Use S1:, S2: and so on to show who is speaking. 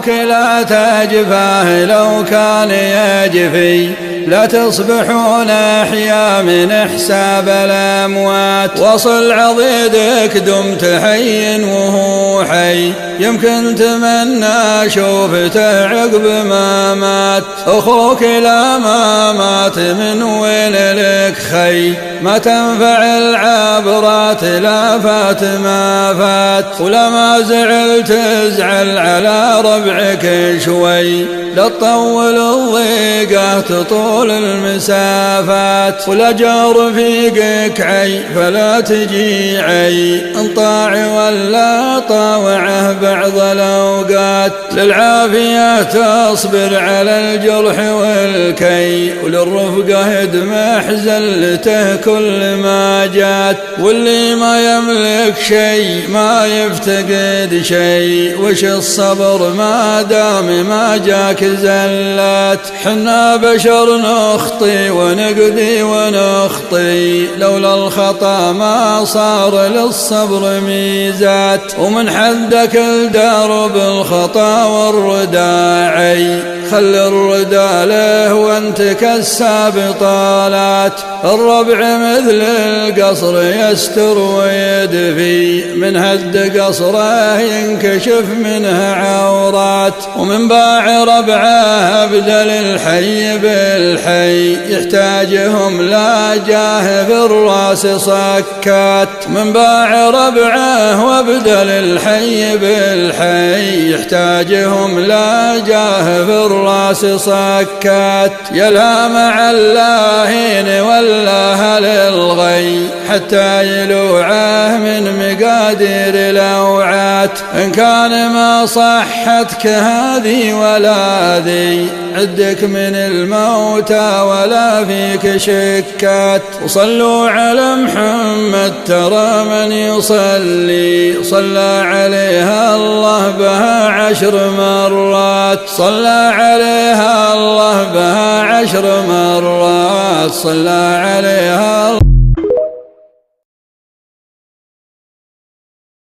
S1: أخوك لا تجفاه لو كان يجفي، لا تصبحون أحيا من حساب الأموات. وصل عضيدك دمت حي وهو حي، يمكن تمنى شوفته عقب ما مات. أخوك لا ما مات من وين لك خي، ما تنفع العبرات لا فات ما فات. ولما زعلت ازعل على ربعك شوي، لا تطول الضيقة تطول المسافات. ولا جار فيقك عي فلا تجي عي، انطاع ولا طاوعه بعض الأوقات. للعافية تصبر على الجرح والكي، وللرفقة ادمح زلته كل ما جات. واللي ما يملك شي ما يفتقد شي، وش الصبر ما دام ما جاك زلات. حنا بشر نخطي ونقدي ونخطي، لولا الخطا ما صار للصبر ميزات. ومن حدك الدرب الخطا والرداعي، خل الردى له وانت كالساب طالات. الربع مثل القصر يستر ويدفي، من هد قصره ينكشف منه عورات. ومن باع ربعه بدل الحي بالحي، يحتاجهم لا جاه في الراس صكات. من باع ربعه وبدل الحي بالحي، يحتاجهم لا جاه في الراس صكات. يلا مع اللاهين والله للغي، حتى يلوعه من مقادير الأوعات. إن كان ما صحتك هذه ولا ذي، عدك من الموتى ولا فيك شكات. وصلوا على محمد ترى من يصلي، صلى عليها الله بها 10 مرات. صلى عليها الله بها 10 مرات، صلى عليها الله.